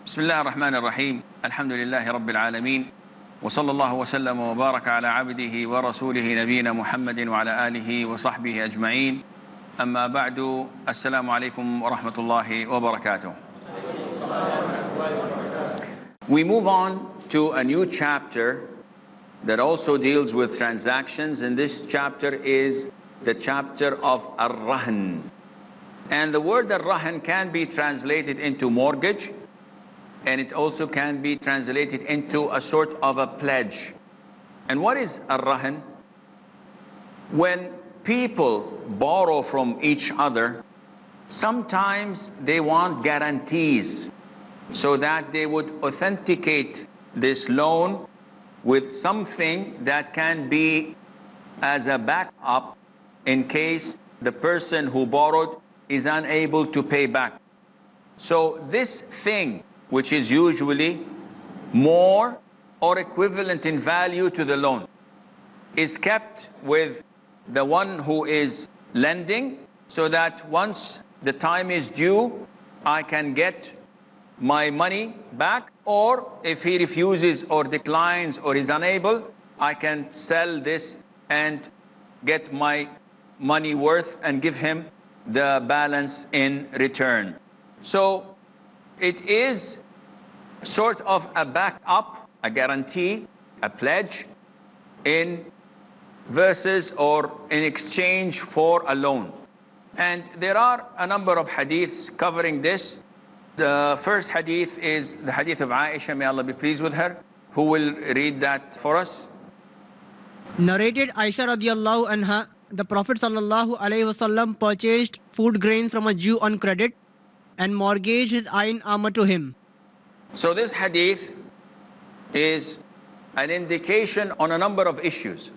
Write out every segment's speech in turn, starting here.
بسم الله الرحمن الرحيم الحمد لله رب العالمين وصلى الله وسلم وبارك على عبده ورسوله نبينا محمد وعلى آله وصحبه أجمعين أما بعد السلام عليكم ورحمة الله وبركاته. We move on to a new chapter that also deals with transactions, and this chapter is the chapter of Ar-Rahn. And the word Ar-Rahn can be translated into mortgage, and it also can be translated into a sort of a pledge. And what is Ar-Rahn? When people borrow from each other, sometimes they want guarantees so that they would authenticate this loan with something that can be as a backup in case the person who borrowed is unable to pay back. So this thing, which is usually more or equivalent in value to the loan, is kept with the one who is lending, so that once the time is due, I can get my money back, or if he refuses or declines or is unable, I can sell this and get my money worth and give him the balance in return. So it is sort of a backup, a guarantee, a pledge in versus or in exchange for a loan. And there are a number of hadiths covering this. The first hadith is the hadith of Aisha, may Allah be pleased with her. Who will read that for us? Narrated Aisha radiallahu anha, the Prophet sallallahu alaihi wasallam purchased food grains from a Jew on credit and mortgaged his iron armor to him. So this hadith is an indication on a number of issues.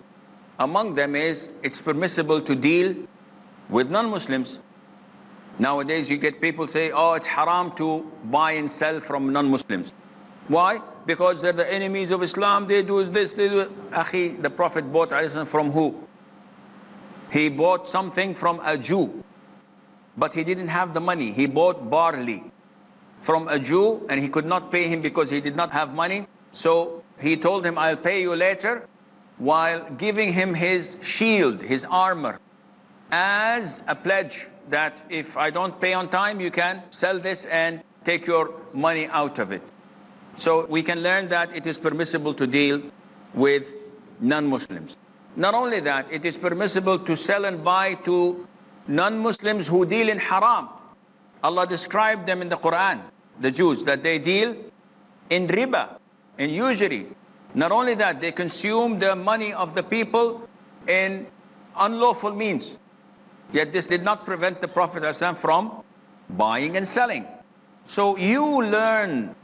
Among them is it's permissible to deal with non-Muslims. Nowadays you get people say, oh, it's haram to buy and sell from non-Muslims. Why? Because they're the enemies of Islam, they do this, they do... Akhi, the Prophet bought from who? He bought something from a Jew, but he didn't have the money. He bought barley from a Jew and he could not pay him because he did not have money. So he told him, I'll pay you later, while giving him his shield, his armor, as a pledge that if I don't pay on time, you can sell this and take your money out of it. So we can learn that it is permissible to deal with non-Muslims. Not only that, it is permissible to sell and buy to non-Muslims who deal in haram. Allah described them in the Quran, the Jews, that they deal in riba, in usury. Not only that, they consume the money of the people in unlawful means. Yet this did not prevent the Prophet ﷺ from buying and selling. So you learn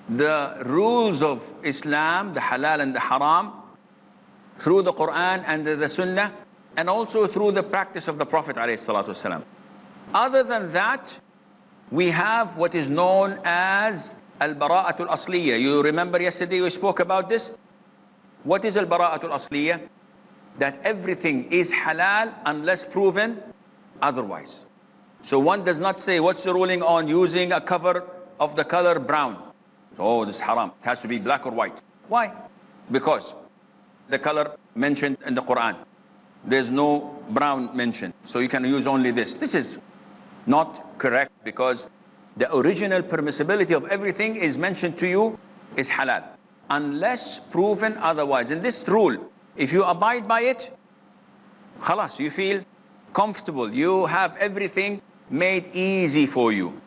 the rules of Islam, the halal and the haram, through the Quran and the Sunnah, and also through the practice of the Prophet ﷺ. Other than that, we have what is known as al-bara'atul asliyah. You remember yesterday we spoke about this? What is al-bara'atul asliyah? That everything is halal unless proven otherwise. So one does not say, what's the ruling on using a cover of the color brown? Oh, this is haram. It has to be black or white. Why? Because the color mentioned in the Quran, there's no brown mentioned. So you can use only this. This is not correct, because the original permissibility of everything is mentioned to you is halal, unless proven otherwise. And this rule, if you abide by it, khalas, you feel comfortable. You have everything made easy for you.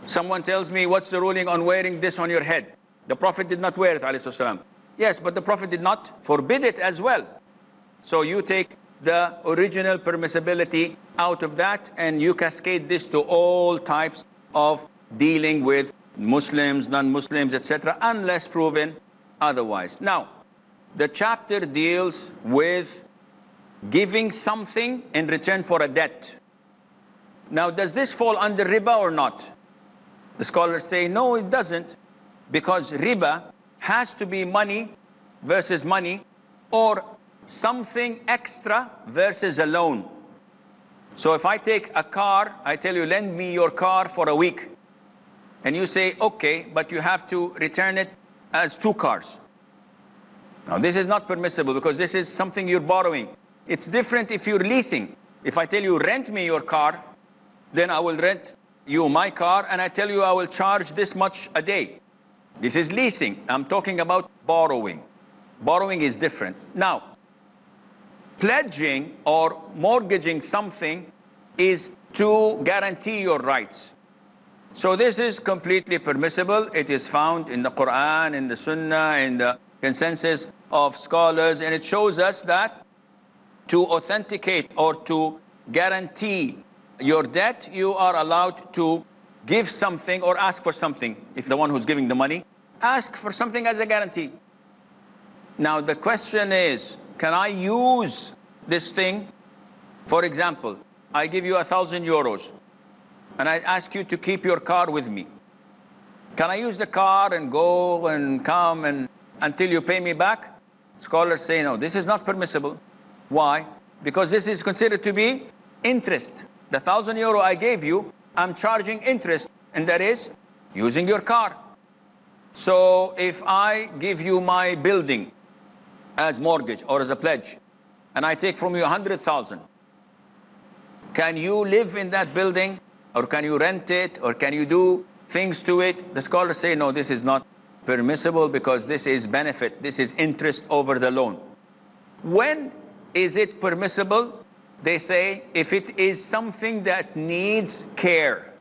Someone tells me, what's the ruling on wearing this on your head? The Prophet did not wear it, alayhi salam. Yes, but the Prophet did not forbid it as well. So you take the original permissibility out of that and you cascade this to all types of dealing with Muslims, non-Muslims, etc., unless proven otherwise. Now, the chapter deals with giving something in return for a debt. Now, does this fall under riba or not? The scholars say, no, it doesn't, because riba has to be money versus money, or something extra versus a loan. So if I take a car, I tell you, lend me your car for a week. and you say, okay, but you have to return it as 2 cars. Now this is not permissible because this is something you're borrowing. It's different if you're leasing. If I tell you, rent me your car, then I will rent you my car and I tell you I will charge this much a day. This is leasing. I'm talking about borrowing. Borrowing is different. Now, pledging or mortgaging something is to guarantee your rights. So this is completely permissible. It is found in the Quran, in the Sunnah, in the consensus of scholars, and it shows us that to authenticate or to guarantee your debt, you are allowed to give something or ask for something. If the one who's giving the money, ask for something as a guarantee. Now the question is, can I use this thing? For example, I give you 1,000 euros and I ask you to keep your car with me. Can I use the car and go and come and until you pay me back? Scholars say no, this is not permissible. Why? Because this is considered to be interest. The 1,000 euro I gave you, I'm charging interest, and that is using your car. So if I give you my building as mortgage or as a pledge, and I take from you 100,000, can you live in that building, or can you rent it, or can you do things to it? The scholars say no, this is not permissible because this is benefit, this is interest over the loan. When is it permissible? They say if it is something that needs care.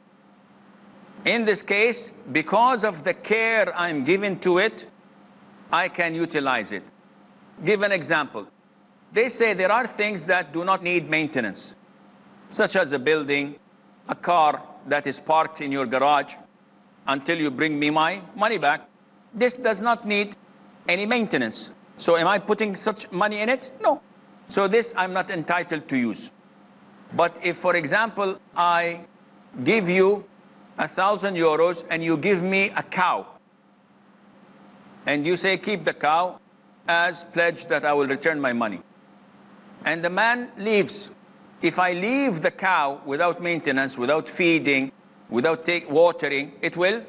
In this case, because of the care I'm giving to it, I can utilize it. Give an example. They say there are things that do not need maintenance, such as a building, a car that is parked in your garage until you bring me my money back. This does not need any maintenance. So am I putting such money in it? No. So this I'm not entitled to use. But if, for example, I give you 1,000 euros and you give me a cow, and you say keep the cow as pledge that I will return my money, and the man leaves. If I leave the cow without maintenance, without feeding, without watering, it will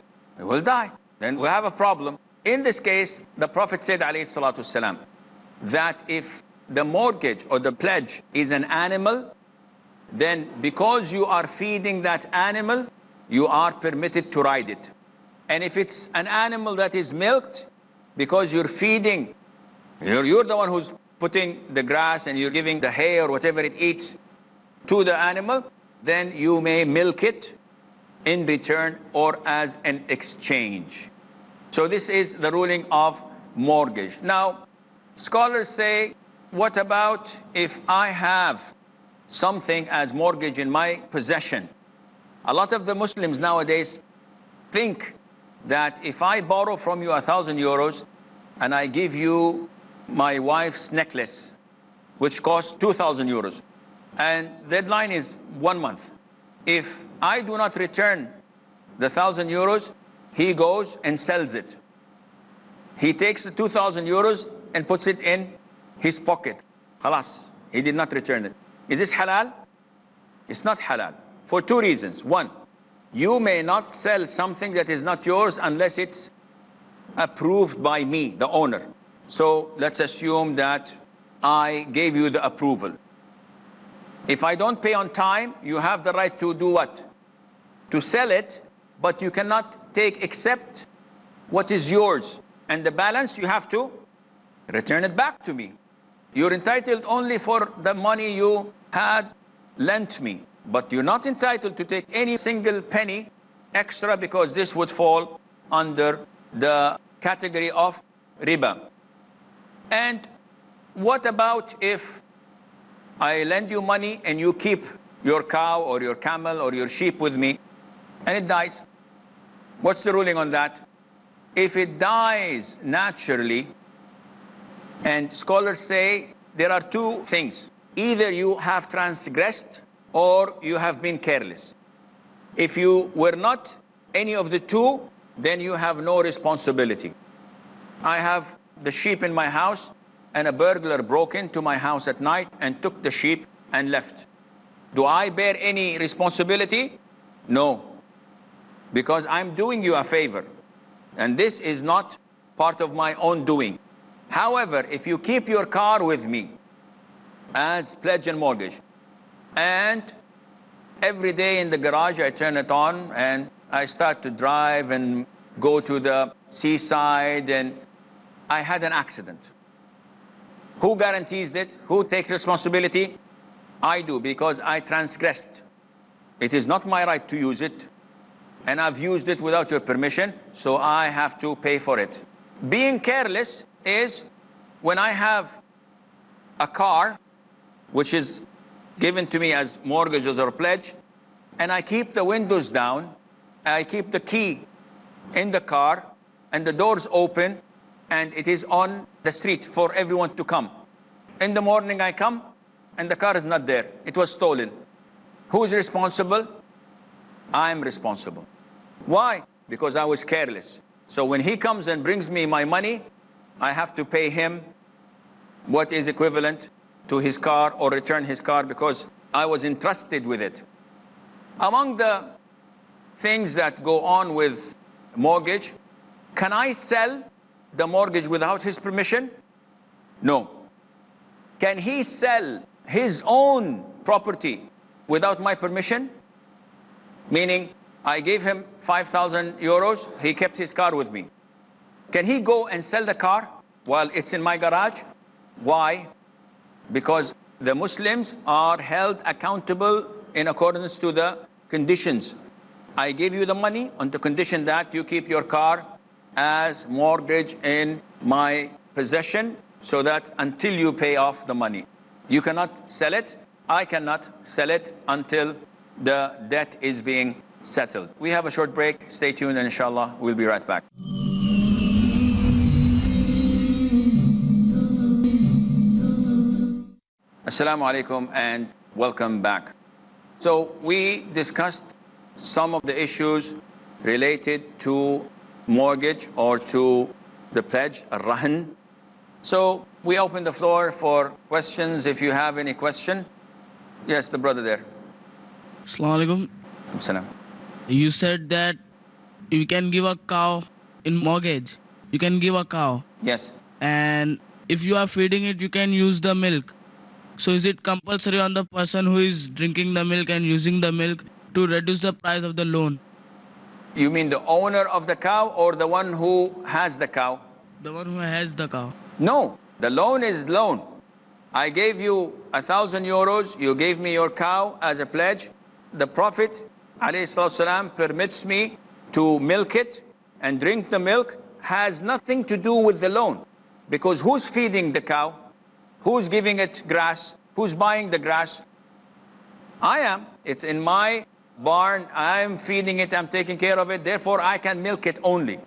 die. Then we have a problem. In this case, the Prophet said, alayhi salatu wasalam, that if the mortgage or the pledge is an animal, then because you are feeding that animal, you are permitted to ride it. And if it's an animal that is milked, because you're feeding, you're the one who's putting the grass and you're giving the hay or whatever it eats to the animal, then you may milk it in return or as an exchange. So this is the ruling of mortgage. Now, scholars say, what about if I have something as mortgage in my possession? A lot of the Muslims nowadays think that if I borrow from you 1,000 euros and I give you my wife's necklace, which costs 2,000 euros, and deadline is 1 month. If I do not return the 1,000 euros, he goes and sells it. He takes the 2,000 euros and puts it in his pocket. Khalas, he did not return it. Is this halal? It's not halal for 2 reasons. 1, you may not sell something that is not yours unless it's approved by me, the owner. So let's assume that I gave you the approval. If I don't pay on time, you have the right to do what? To sell it, but you cannot take except what is yours. And the balance, you have to return it back to me. You're entitled only for the money you had lent me, but you're not entitled to take any single penny extra, because this would fall under the category of riba. And what about if I lend you money and you keep your cow or your camel or your sheep with me and it dies? What's the ruling on that? If it dies naturally, and scholars say there are 2 things. Either you have transgressed or you have been careless. If you were not any of the 2, then you have no responsibility. I have the sheep in my house and a burglar broke into my house at night and took the sheep and left. Do I bear any responsibility? No. because I'm doing you a favor. And this is not part of my own doing. However, if you keep your car with me as pledge and mortgage, and every day in the garage I turn it on and I start to drive and go to the seaside, and I had an accident. Who guarantees it? Who takes responsibility? I do, because I transgressed. It is not my right to use it, and I've used it without your permission, so I have to pay for it. Being careless is when I have a car which is given to me as mortgages or pledge, and I keep the windows down, I keep the key in the car, and the doors open, and it is on the street for everyone to come. In the morning I come, and the car is not there. It was stolen. Who's responsible? I'm responsible. Why? Because I was careless. So when he comes and brings me my money, I have to pay him what is equivalent to his car, or return his car, because I was entrusted with it. Among the things that go on with mortgage, can I sell the mortgage without his permission? No. Can he sell his own property without my permission? Meaning, I gave him 5,000 euros, he kept his car with me. Can he go and sell the car while it's in my garage? Why? Because the Muslims are held accountable in accordance to the conditions. I give you the money on the condition that you keep your car as mortgage in my possession, so that until you pay off the money. You cannot sell it, I cannot sell it until the debt is being settled. We have a short break. Stay tuned, and inshallah, we'll be right back. Assalamu alaikum and welcome back. So we discussed some of the issues related to mortgage or to the pledge, al-rahan. So we open the floor for questions. If you have any question. Yes, the brother there. Assalamu alaikum. Salam. You said that you can give a cow in mortgage. You can give a cow. Yes. And if you are feeding it, you can use the milk. So is it compulsory on the person who is drinking the milk and using the milk to reduce the price of the loan? You mean the owner of the cow or the one who has the cow? The one who has the cow. No, the loan is loan. I gave you 1,000 euros, you gave me your cow as a pledge. The Prophet ﷺ permits me to milk it and drink the milk. Has nothing to do with the loan. Because who's feeding the cow? Who's giving it grass? Who's buying the grass? I am. It's in my barn. I'm feeding it. I'm taking care of it. Therefore, I can milk it only.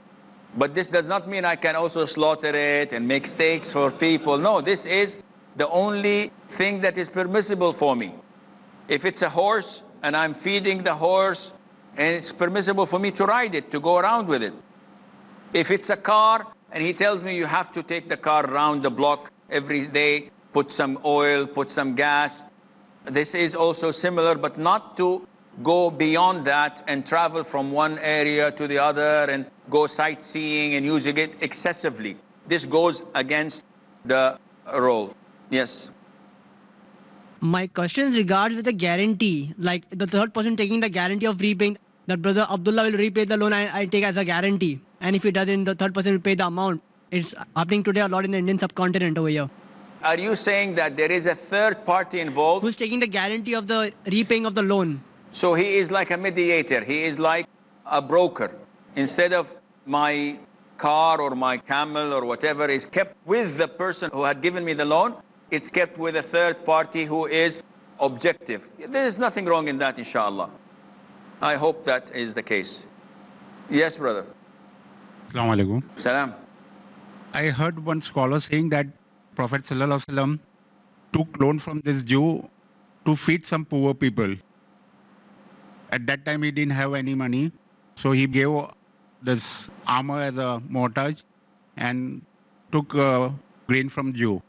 But this does not mean I can also slaughter it and make steaks for people. No, this is the only thing that is permissible for me. If it's a horse and I'm feeding the horse, and it's permissible for me to ride it, to go around with it. If it's a car and he tells me you have to take the car around the block every day, put some oil, put some gas, this is also similar, but not to go beyond that and travel from one area to the other and go sightseeing and using it excessively. This goes against the rule. Yes. My question regards with the guarantee, like the third person taking the guarantee of repaying. That brother Abdullah will repay the loan I take as a guarantee, and if he doesn't, the third person will pay the amount. It's happening today a lot in the Indian subcontinent over here. Are you saying that there is a third party involved? Who's taking the guarantee of the repaying of the loan? So he is like a mediator. He is like a broker. Instead of my car or my camel or whatever is kept with the person who had given me the loan, it's kept with a third party who is objective. There is nothing wrong in that, inshallah. I hope that is the case. Yes, brother. Assalamu alaikum. Salam. I heard one scholar saying that Prophet Sallallahu Alaihi Wasallam took loan from this Jew to feed some poor people. At that time, he didn't have any money, so he gave this armor as a mortgage and took grain from Jew.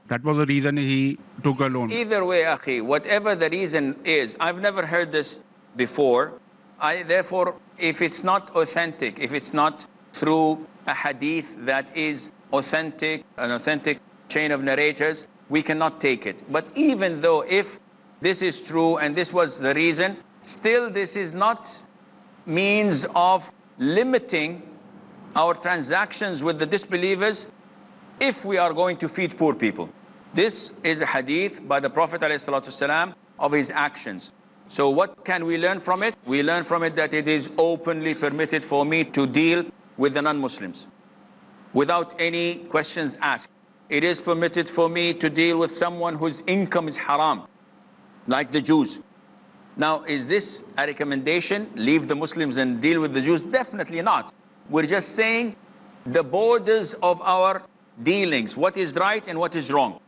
That was the reason he took a loan. Either way, akhi, whatever the reason is, I've never heard this before. Therefore, if it's not authentic, if it's not through a hadith that is authentic, an authentic chain of narrators, we cannot take it. But even though if this is true and this was the reason, still this is not means of limiting our transactions with the disbelievers if we are going to feed poor people. This is a hadith by the Prophet ﷺ of his actions. So what can we learn from it? We learn from it that it is openly permitted for me to deal with the non-Muslims without any questions asked. It is permitted for me to deal with someone whose income is haram, like the Jews. Now, is this a recommendation? Leave the Muslims and deal with the Jews? Definitely not. We're just saying the borders of our dealings, what is right and what is wrong.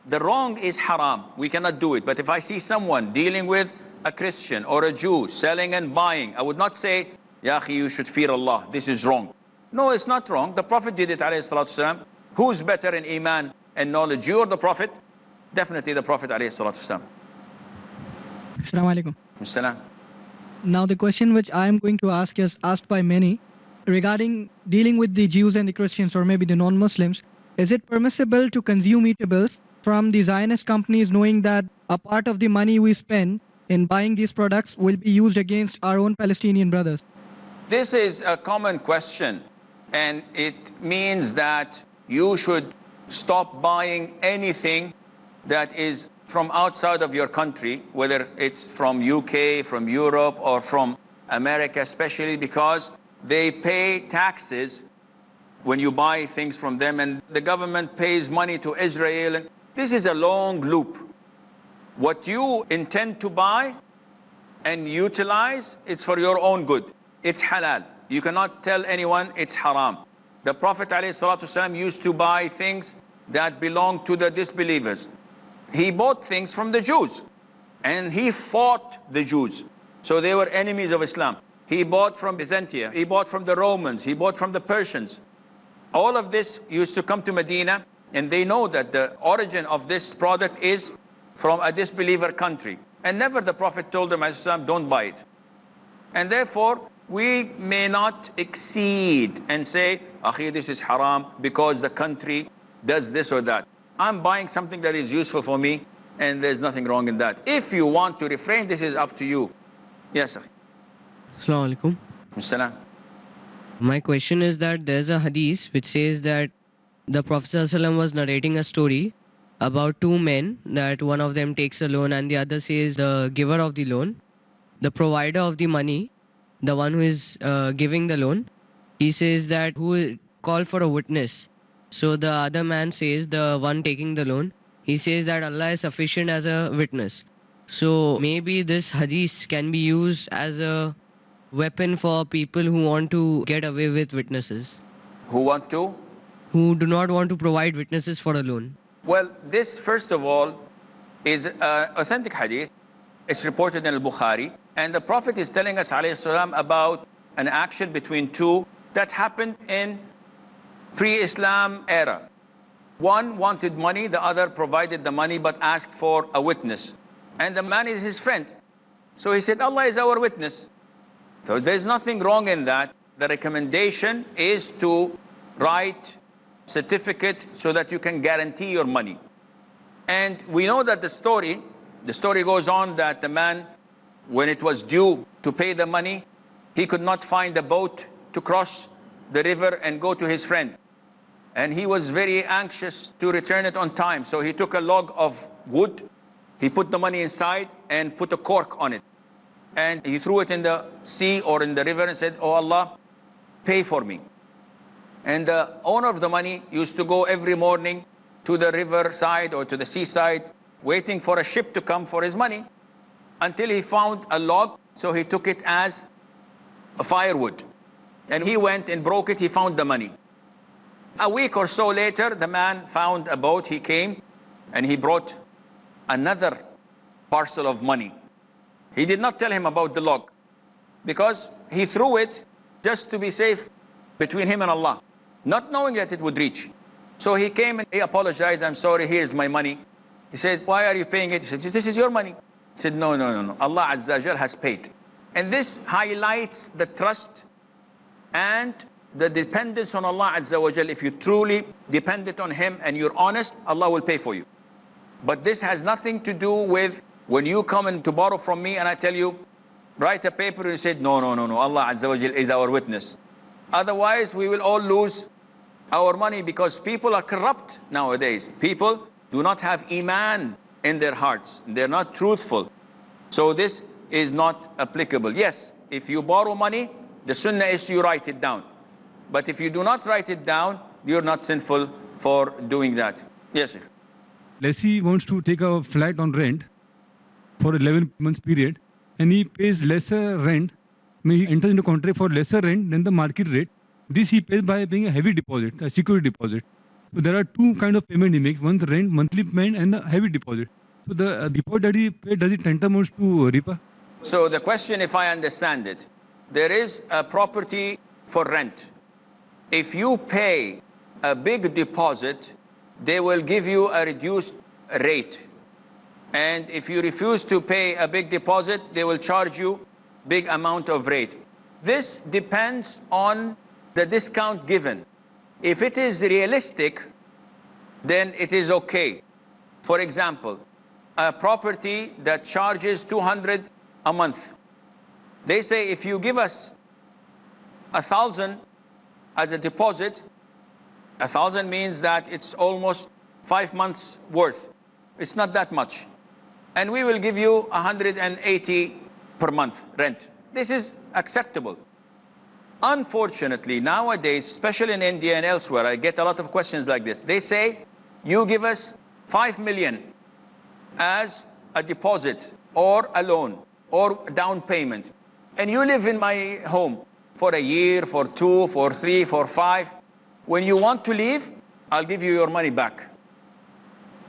The wrong is haram. We cannot do it. But if I see someone dealing with a Christian or a Jew, selling and buying, I would not say, Ya akhi, you should fear Allah. This is wrong. No, it's not wrong. The Prophet did it, alayhi salatu wasalam. Who's better in iman and knowledge, you or the Prophet? Definitely the Prophet, alayhi salatu wasalam. Assalamu alaikum. Assalam. Now the question which I am going to ask is asked by many regarding dealing with the Jews and the Christians or maybe the non-Muslims. Is it permissible to consume eatables from the Zionist companies knowing that a part of the money we spend in buying these products will be used against our own Palestinian brothers? This is a common question, and it means that you should stop buying anything that is from outside of your country, whether it's from UK, from Europe, or from America, especially because they pay taxes when you buy things from them, and the government pays money to Israel. And this is a long loop. What you intend to buy and utilize is for your own good. It's halal. You cannot tell anyone it's haram. The Prophet ﷺ used to buy things that belong to the disbelievers. He bought things from the Jews, and he fought the Jews. So they were enemies of Islam. He bought from Byzantium, he bought from the Romans, he bought from the Persians. All of this used to come to Medina, and they know that the origin of this product is from a disbeliever country. And never the Prophet told them, don't buy it. And therefore, we may not exceed and say, Akhi, this is haram because the country does this or that. I'm buying something that is useful for me, and there's nothing wrong in that. If you want to refrain, this is up to you. Yes, Akhi. Assalamu alaikum. Assalam. My question is that there's a hadith which says that the Prophet ﷺ was narrating a story about two men, that one of them takes a loan and the other says the giver of the loan, the provider of the money, the one who is giving the loan, he says that who will call for a witness. So the other man says, the one taking the loan, he says that Allah is sufficient as a witness. So maybe this hadith can be used as a weapon for people who want to get away with witnesses. Who want to? Who do not want to provide witnesses for a loan. Well, this, first of all, is an authentic hadith. It's reported in Al-Bukhari. And the Prophet is telling us, alayhi salam, about an action between two that happened in pre-Islam era. One wanted money, the other provided the money but asked for a witness. And the man is his friend. So he said, Allah is our witness. So there's nothing wrong in that. The recommendation is to write certificate so that you can guarantee your money. And we know that the story goes on that the man, when it was due to pay the money, he could not find a boat to cross the river and go to his friend. And he was very anxious to return it on time. So he took a log of wood, he put the money inside and put a cork on it. And he threw it in the sea or in the river and said, oh Allah, pay for me. And the owner of the money used to go every morning to the riverside or to the seaside, waiting for a ship to come for his money, until he found a log. So he took it as a firewood. And he went and broke it, he found the money. A week or so later, the man found a boat, he came and he brought another parcel of money. He did not tell him about the log because he threw it just to be safe between him and Allah, not knowing that it would reach. So he came and he apologized, I'm sorry, here's my money. He said, why are you paying it? He said, this is your money. He said, no, Allah Azza wa Jal has paid. And this highlights the trust and the dependence on Allah Azza wa Jal. If you truly dependent on Him and you're honest, Allah will pay for you. But this has nothing to do with when you come in to borrow from me and I tell you, write a paper, and you said, no, Allah Azza wa Jal is our witness. Otherwise, we will all lose our money because people are corrupt nowadays. People do not have iman in their hearts. They're not truthful. So this is not applicable. Yes, if you borrow money, the sunnah is you write it down. But if you do not write it down, you're not sinful for doing that. Yes, sir. Lessee wants to take a flat on rent for 11 months period, and he pays lesser rent. I mean, he enters into contract for lesser rent than the market rate. This he pays by paying a heavy deposit, a security deposit. So there are two kind of payment he makes: one the rent, monthly payment, and the heavy deposit. So the deposit that he paid, does it tantamount to riba? So the question, if I understand it, there is a property for rent. If you pay a big deposit, they will give you a reduced rate. And if you refuse to pay a big deposit, they will charge you big amount of rate. This depends on the discount given. If it is realistic, then it is okay. For example, a property that charges 200 a month. They say if you give us 1,000 as a deposit, 1,000 means that it's almost 5 months worth. It's not that much. And we will give you 180 per month rent. This is acceptable. Unfortunately, nowadays, especially in India and elsewhere, I get a lot of questions like this. They say, you give us 5 million as a deposit or a loan or down payment. And you live in my home for a year, for 2, for 3, for 5. When you want to leave, I'll give you your money back.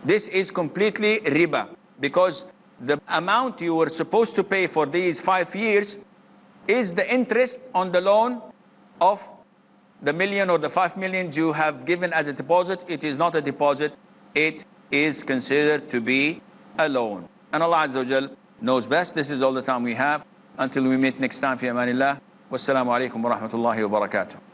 This is completely riba, because the amount you were supposed to pay for these 5 years is the interest on the loan of the million or the 5 million you have given as a deposit. It is not a deposit. It is considered to be a loan. And Allah Azza wa Jal knows best. This is all the time we have. Until we meet next time, fi amanillah. Wassalamu alaikum wa rahmatullahi wa barakatuh.